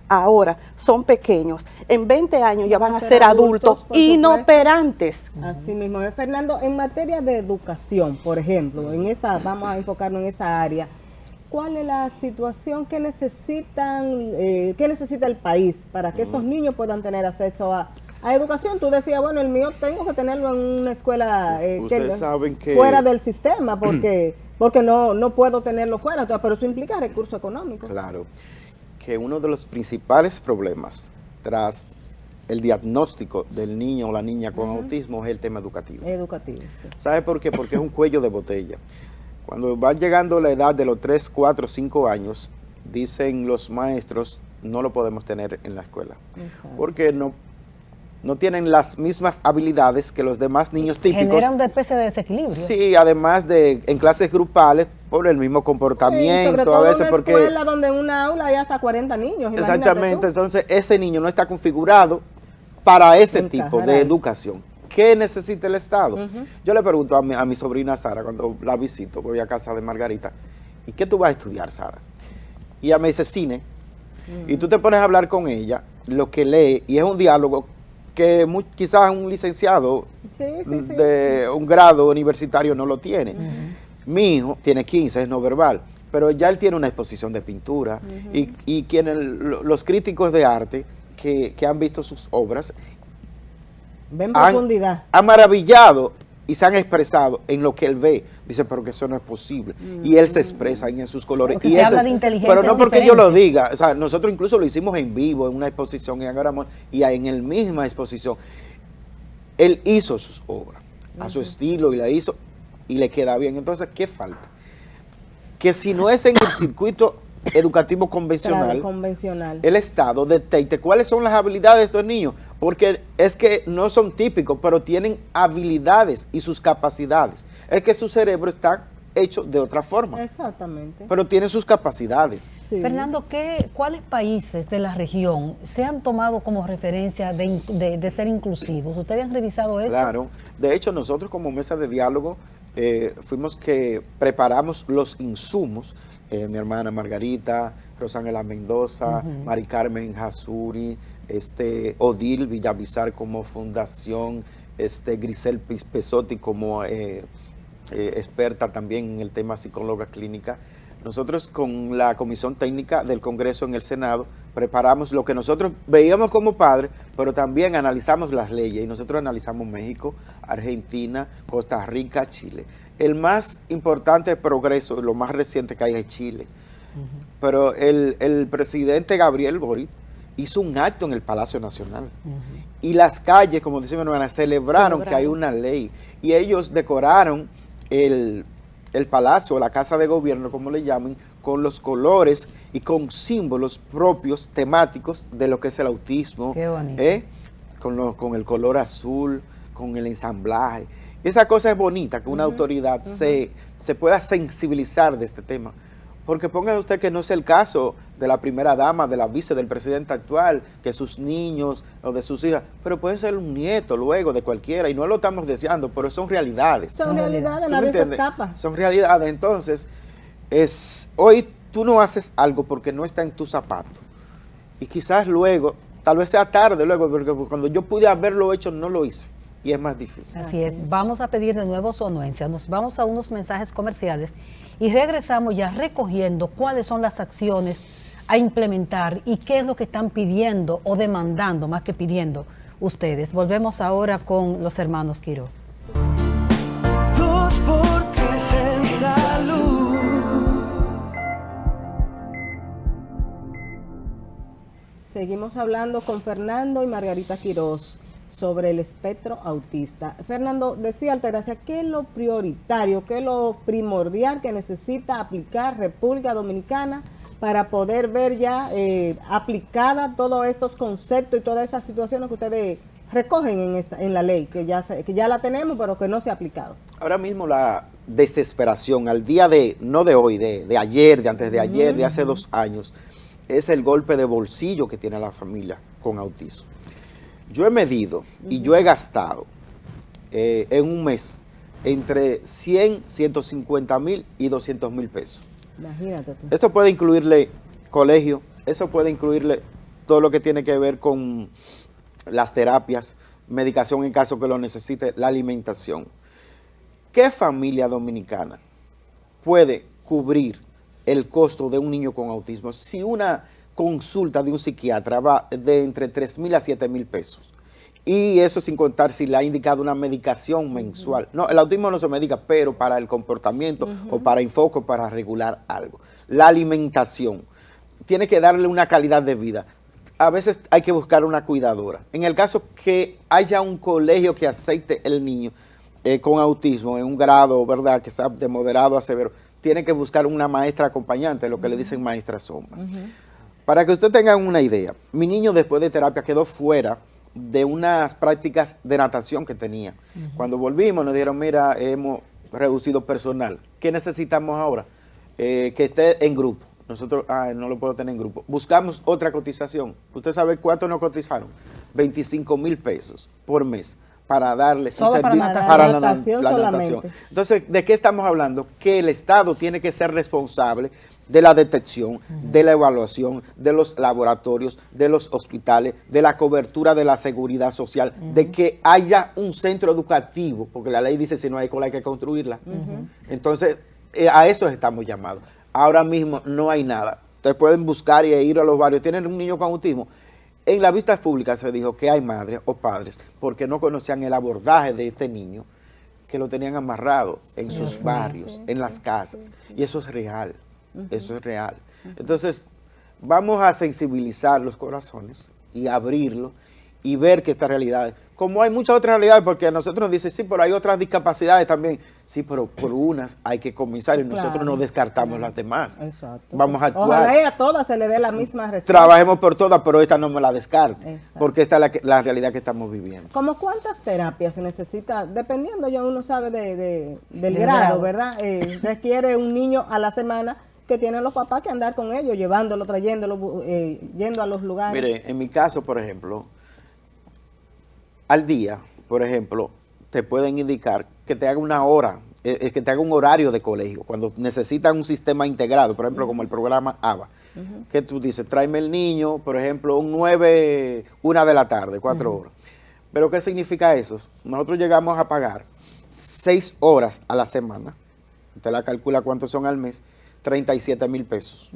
son pequeños, en 20 años ya van a ser adultos por inoperantes. Así mismo. Fernando, en materia de educación, por ejemplo, vamos a enfocarnos en esa área. ¿Cuál es la situación que necesita el país para que estos niños puedan tener acceso a educación? Tú decías, bueno, el mío tengo que tenerlo en una escuela saben que fuera del sistema porque no puedo tenerlo fuera, pero eso implica recursos económicos. Claro, que uno de los principales problemas tras el diagnóstico del niño o la niña con autismo es el tema educativo. Educativo, sí. ¿Sabe por qué? Porque es un cuello de botella. Cuando van llegando a la edad de los 3, 4, 5 años, dicen los maestros, no lo podemos tener en la escuela. Exacto. Porque no tienen las mismas habilidades que los demás niños típicos. Genera una especie de desequilibrio. Sí, además de en clases grupales, por el mismo comportamiento. Sí, sobre todo a veces en una porque escuela donde en una aula hay hasta 40 niños. Imagínate exactamente, tú. entonces ese niño no está configurado para ese Encajar tipo de ahí. educación. ¿Qué necesita el Estado? Yo le pregunto a mi sobrina Sara, cuando la visito, voy a casa de Margarita, ¿y qué tú vas a estudiar, Sara? Y ella me dice cine, y tú te pones a hablar con ella, lo que lee, y es un diálogo que quizás un licenciado Sí. de un grado universitario no lo tiene. Mi hijo tiene 15, es no verbal, pero ya él tiene una exposición de pintura, y los críticos de arte que han visto sus obras, Ven profundidad. han maravillado y se han expresado en lo que él ve. Dice, pero que eso no es posible. Y él se expresa en sus colores. Porque y se habla de inteligencias pero no porque yo lo diferentes. diga. O sea, nosotros incluso lo hicimos en vivo, en una exposición en Agaramón, y en el misma exposición, él hizo sus obras a su estilo y la hizo y le queda bien. Entonces, ¿qué falta? Que si no es en el circuito educativo convencional, Claro, convencional. el Estado detecte cuáles son las habilidades de estos niños, porque es que no son típicos, pero tienen habilidades y sus capacidades. Es que su cerebro está hecho de otra forma, Exactamente. pero tiene sus capacidades. Sí. Fernando, ¿cuáles países de la región se han tomado como referencia de ser inclusivos? ¿Ustedes han revisado eso? Claro. De hecho, nosotros como mesa de diálogo fuimos que preparamos los insumos. Mi hermana Margarita, Rosángela Mendoza, Mari Carmen Jasuri, Odil Villavizar como fundación, Grisel Pesotti como experta también en el tema psicóloga clínica. Nosotros con la Comisión Técnica del Congreso en el Senado preparamos lo que nosotros veíamos como padres, pero también analizamos las leyes y nosotros analizamos México, Argentina, Costa Rica, Chile. El más importante progreso, lo más reciente que hay es Chile. Pero el presidente Gabriel Boric hizo un acto en el Palacio Nacional. Y las calles, como dice mi hermana, celebraron que hay una ley. Y ellos decoraron el palacio, la casa de gobierno, como le llaman, con los colores y con símbolos propios, temáticos de lo que es el autismo. Qué bonito. Con el color azul, con el ensamblaje. Esa cosa es bonita, que una autoridad se pueda sensibilizar de este tema. Porque ponga usted que no es el caso de la primera dama, de la vice, del presidente actual, que sus niños o de sus hijas, pero puede ser un nieto luego de cualquiera, y no lo estamos deseando, pero son realidades. Son realidades, ¿Tú me nadie se entiendes? escapa. Son realidades. Entonces, hoy tú no haces algo porque no está en tu zapato. Y quizás luego, tal vez sea tarde luego, porque cuando yo pude haberlo hecho, no lo hice. Y es más difícil. Así es, vamos a pedir de nuevo su anuencia, nos vamos a unos mensajes comerciales y regresamos ya recogiendo cuáles son las acciones a implementar y qué es lo que están pidiendo o demandando, más que pidiendo ustedes. Volvemos ahora con los hermanos Quiroz. 2 por 3 en salud. Seguimos hablando con Fernando y Margarita Quiroz sobre el espectro autista. Fernando, decía Altagracia, ¿qué es lo prioritario, qué es lo primordial que necesita aplicar República Dominicana para poder ver ya aplicada todos estos conceptos y todas estas situaciones que ustedes recogen en la ley, que ya la tenemos, pero que no se ha aplicado? Ahora mismo la desesperación, al día de, no de hoy, de ayer, de antes de ayer, de hace 2 años, es el golpe de bolsillo que tiene la familia con autismo. Yo he medido y yo he gastado en un mes entre 100, 150 mil y 200 mil pesos. Imagínate tú. Esto puede incluirle colegio, eso puede incluirle todo lo que tiene que ver con las terapias, medicación en caso que lo necesite, la alimentación. ¿Qué familia dominicana puede cubrir el costo de un niño con autismo si una consulta de un psiquiatra va de entre 3 mil a 7 mil pesos? Y eso sin contar si le ha indicado una medicación mensual. No, el autismo no se medica, pero para el comportamiento o para enfoque, para regular algo. La alimentación, tiene que darle una calidad de vida. A veces hay que buscar una cuidadora. En el caso que haya un colegio que acepte el niño con autismo en un grado, ¿verdad?, que sea de moderado a severo, tiene que buscar una maestra acompañante, lo que le dicen maestra sombra. Para que ustedes tengan una idea, mi niño después de terapia quedó fuera de unas prácticas de natación que tenía. Cuando volvimos nos dijeron, mira, hemos reducido personal. ¿Qué necesitamos ahora? Que esté en grupo. Nosotros, no lo puedo tener en grupo. Buscamos otra cotización. ¿Usted sabe cuánto nos cotizaron? 25 mil pesos por mes para darle solo un para servicio natación. para Natación la solamente. natación. Entonces, ¿de qué estamos hablando? Que el Estado tiene que ser responsable de la detección, de la evaluación, de los laboratorios, de los hospitales, de la cobertura de la seguridad social, de que haya un centro educativo, porque la ley dice si no hay escuela hay que construirla. Entonces, a eso estamos llamados. Ahora mismo no hay nada. Ustedes pueden buscar y ir a los barrios. Tienen un niño con autismo. En las vistas públicas se dijo que hay madres o padres, porque no conocían el abordaje de este niño, que lo tenían amarrado en sus barrios, en las casas. Y eso es real. Eso es real. Entonces, vamos a sensibilizar los corazones y abrirlo y ver que esta realidad, como hay muchas otras realidades, porque a nosotros nos dicen, sí, pero hay otras discapacidades también. Sí, pero por unas hay que comenzar y nosotros no descartamos las demás. Exacto. Vamos a actuar. Ojalá y a todas se le dé la misma respuesta. Trabajemos por todas, pero esta no me la descarto, Exacto. porque esta es la realidad que estamos viviendo. ¿Cómo cuántas terapias se necesita? Dependiendo, ya uno sabe del Del grado, grado. ¿verdad? Requiere un niño a la semana que tienen los papás que andar con ellos, llevándolo, trayéndolo, yendo a los lugares. Mire, en mi caso, por ejemplo, al día, por ejemplo, te pueden indicar que te haga una hora, que te haga un horario de colegio, cuando necesitan un sistema integrado, por ejemplo, como el programa ABA, que tú dices, tráeme el niño, por ejemplo, un 1 de la tarde, 4 horas. ¿Pero qué significa eso? Nosotros llegamos a pagar 6 horas a la semana, usted la calcula cuántos son al mes, 37 mil pesos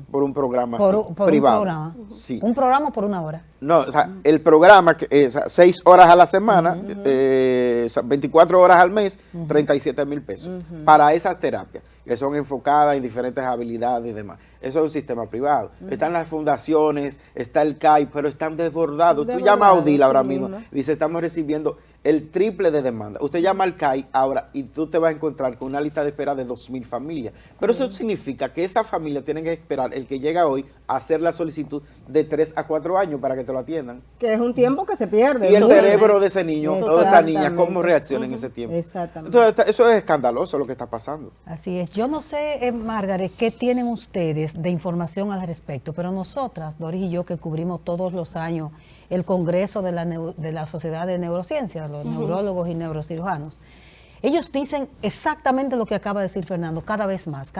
por un programa Por privado. un programa. Sí. Un programa por una hora. No, o sea, el programa, es 6 horas a la semana, 24 horas al mes, 37 mil pesos. Para esas terapias, que son enfocadas en diferentes habilidades y demás. Eso es un sistema privado. Están las fundaciones, está el CAI, pero están desbordados. Tú llamas a Odila ahora mismo, dice, estamos recibiendo el triple de demanda. Usted llama al CAI ahora y tú te vas a encontrar con una lista de espera de 2,000 familias. Sí. Pero eso significa que esa familia tiene que esperar, el que llega hoy, a hacer la solicitud de 3 a 4 años para que te lo atiendan. Que es un tiempo que se pierde. Y el cerebro de ese niño o de esa niña, ¿cómo reacciona en ese tiempo? Exactamente. Entonces, eso es escandaloso lo que está pasando. Así es. Yo no sé, Margaret, qué tienen ustedes de información al respecto, pero nosotras, Doris y yo, que cubrimos todos los años el Congreso de la Sociedad de Neurociencias, los neurólogos y neurocirujanos, ellos dicen exactamente lo que acaba de decir Fernando, cada vez más,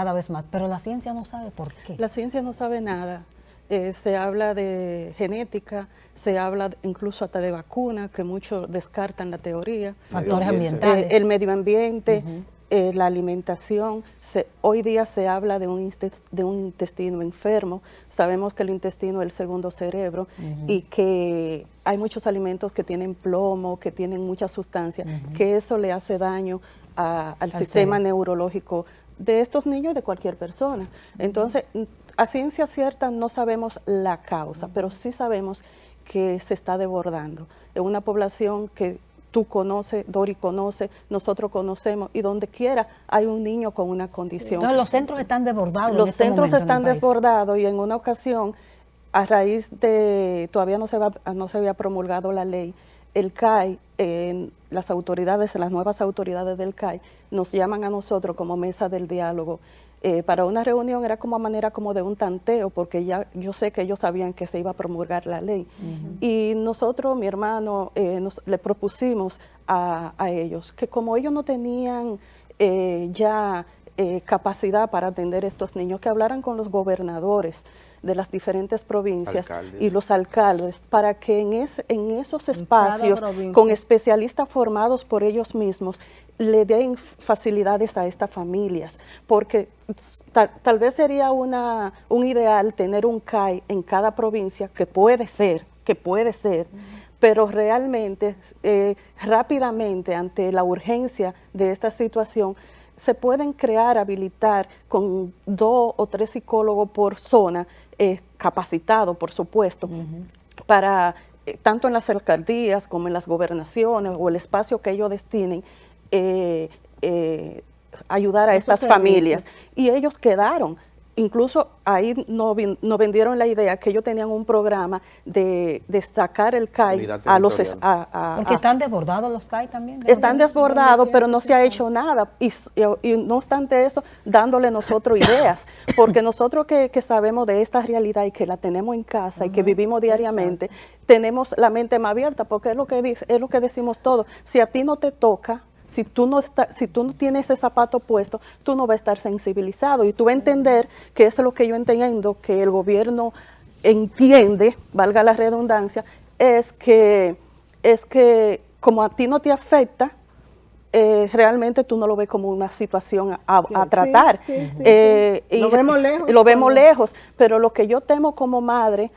pero la ciencia no sabe por qué. La ciencia no sabe nada. Se habla de genética, se habla incluso hasta de vacuna, que muchos descartan la teoría. Factores ambientales. El medio ambiente, la alimentación. Hoy día se habla de un intestino enfermo. Sabemos que el intestino es el segundo cerebro y que hay muchos alimentos que tienen plomo, que tienen muchas sustancias, que eso le hace daño al sistema neurológico de estos niños y de cualquier persona. Entonces, a ciencia cierta no sabemos la causa, pero sí sabemos que se está desbordando. Es una población que tú conoces, Dori conoce, nosotros conocemos, y donde quiera hay un niño con una condición. Entonces, los centros están desbordados. Los centros están desbordados, y en una ocasión, a raíz de, todavía no se había promulgado la ley, el CAI, las nuevas autoridades del CAI, nos llaman a nosotros como mesa del diálogo para una reunión era como a manera como de un tanteo, porque ya yo sé que ellos sabían que se iba a promulgar la ley. Y nosotros, mi hermano, le propusimos a ellos que como ellos no tenían ya capacidad para atender a estos niños, que hablaran con los gobernadores de las diferentes provincias y los alcaldes, para que en esos espacios, con especialistas formados por ellos mismos, le den facilidades a estas familias, porque tal vez sería un ideal tener un CAI en cada provincia, que puede ser, pero realmente, rápidamente, ante la urgencia de esta situación, se pueden habilitar con 2 o 3 psicólogos por zona, capacitados, por supuesto, para, tanto en las alcaldías como en las gobernaciones o el espacio que ellos destinen, ayudar a estas familias. Y ellos quedaron. Incluso ahí nos vendieron la idea que ellos tenían un programa de sacar el CAI a los... Porque están desbordados los CAI también. Están desbordados, pero no se ha hecho nada. Y no obstante eso, dándole nosotros ideas. Porque nosotros que sabemos de esta realidad y que la tenemos en casa y que vivimos diariamente, tenemos la mente más abierta, porque es lo que decimos todos. Si a ti no te toca, si tú no tienes ese zapato puesto, tú no vas a estar sensibilizado y tú vas a entender, que eso es lo que yo entiendo que el gobierno entiende, valga la redundancia, es que como a ti no te afecta, realmente tú no lo ves como una situación a tratar. Lo vemos lejos. Lo vemos lejos, pero lo que yo temo como madre,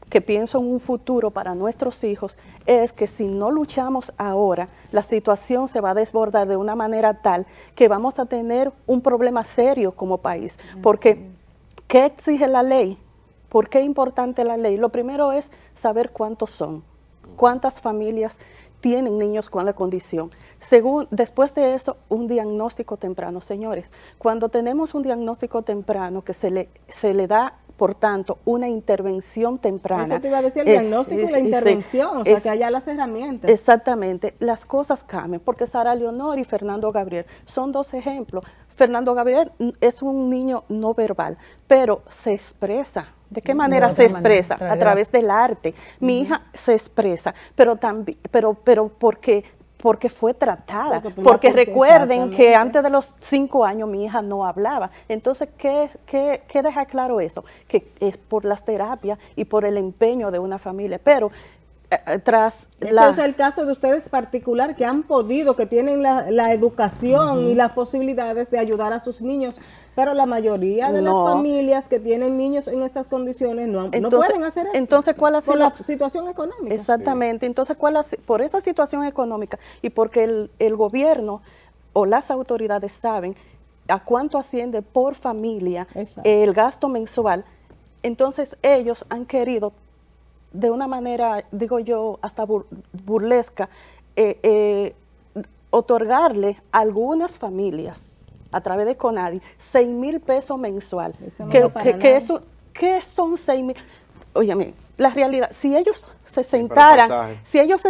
que pienso en un futuro para nuestros hijos, es que si no luchamos ahora, la situación se va a desbordar de una manera tal que vamos a tener un problema serio como país. Porque, ¿qué exige la ley? ¿Por qué es importante la ley? Lo primero es saber cuántos son, cuántas familias tienen niños con la condición. Después de eso, un diagnóstico temprano. Señores, cuando tenemos un diagnóstico temprano que se le da, por tanto, una intervención temprana. Eso te iba a decir, el diagnóstico y la intervención, o sea, que haya las herramientas. Exactamente, las cosas cambian, porque Sara Leonor y Fernando Gabriel son 2 ejemplos. Fernando Gabriel es un niño no verbal, pero se expresa. ¿De qué manera se expresa? A través del arte. Mi hija se expresa, pero porque fue tratada, porque recuerden que antes de los 5 años mi hija no hablaba. Entonces, ¿qué deja claro eso? Que es por las terapias y por el empeño de una familia, pero eso es el caso de ustedes particular, que han podido, que tienen la educación y las posibilidades de ayudar a sus niños, pero la mayoría de las familias que tienen niños en estas condiciones no pueden hacer eso. Entonces, ¿cuál ha sido por la situación económica? Exactamente. Entonces, por esa situación económica y porque el gobierno o las autoridades saben a cuánto asciende por familia el gasto mensual, entonces ellos han querido, de una manera, digo yo, hasta burlesca, otorgarle a algunas familias, a través de CONADI, 6,000 pesos mensual. ¿Qué son 6,000? Óyeme, la realidad, si ellos se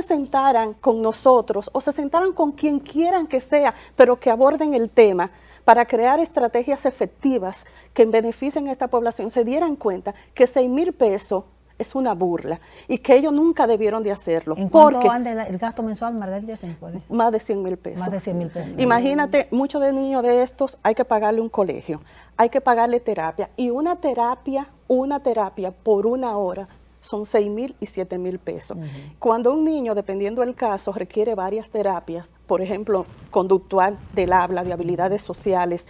sentaran con nosotros, o se sentaran con quien quieran que sea, pero que aborden el tema, para crear estrategias efectivas que beneficien a esta población, se dieran cuenta que 6,000 pesos es una burla y que ellos nunca debieron de hacerlo. ¿En cuánto anda el gasto mensual, Margarita? Más de 100,000 pesos. Más de 100,000 pesos. Imagínate, muchos de niños de estos hay que pagarle un colegio, hay que pagarle terapia, y una terapia por 1 hora son 6,000 y 7,000 pesos. Cuando un niño, dependiendo del caso, requiere varias terapias, por ejemplo, conductual, del habla, de habilidades sociales,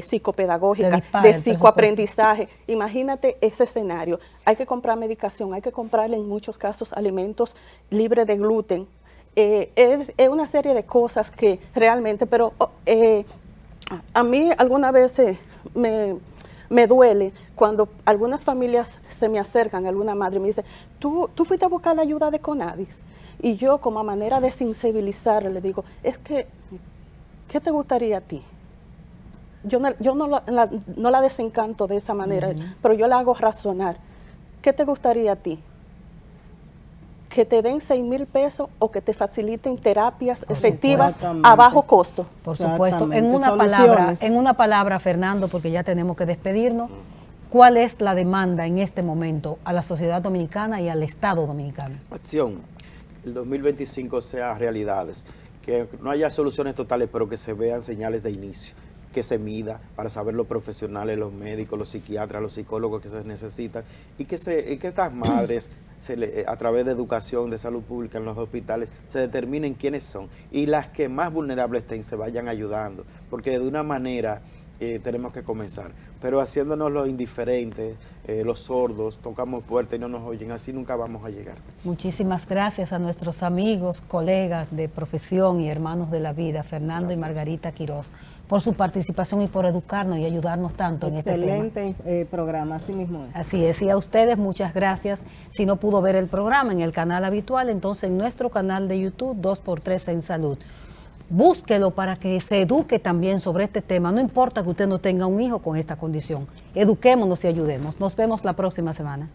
psicopedagógica, de psicoaprendizaje. Imagínate ese escenario. Hay que comprar medicación, hay que comprarle en muchos casos alimentos libres de gluten. Es una serie de cosas que realmente, pero a mí algunas veces me duele cuando algunas familias se me acercan, alguna madre me dice, ¿tú fuiste a buscar la ayuda de CONADIS? Y yo, como a manera de sensibilizar, le digo, es que, ¿qué te gustaría a ti? Yo no la desencanto de esa manera, pero yo la hago razonar. ¿Qué te gustaría a ti? que te den 6,000 pesos o que te faciliten terapias efectivas supuesto. a bajo costo. Por supuesto, Exactamente. en una palabra, Fernando, porque ya tenemos que despedirnos, ¿cuál es la demanda en este momento a la sociedad dominicana y al Estado dominicano? Acción, el 2025 sea realidades, que no haya soluciones totales, pero que se vean señales de inicio, que se mida para saber los profesionales, los médicos, los psiquiatras, los psicólogos que se necesitan, y que estas madres, a través de educación, de salud pública en los hospitales, se determinen quiénes son, y las que más vulnerables estén se vayan ayudando, porque de una manera tenemos que comenzar, pero haciéndonos los indiferentes, los sordos, tocamos puertas y no nos oyen, así nunca vamos a llegar. Muchísimas gracias a nuestros amigos, colegas de profesión y hermanos de la vida, Fernando y Margarita Quiroz, por su participación y por educarnos y ayudarnos tanto en este tema. Excelente programa, así mismo es. Así es, y a ustedes muchas gracias. Si no pudo ver el programa en el canal habitual, entonces en nuestro canal de YouTube, 2x3 en Salud. Búsquelo para que se eduque también sobre este tema. No importa que usted no tenga un hijo con esta condición. Eduquémonos y ayudemos. Nos vemos la próxima semana.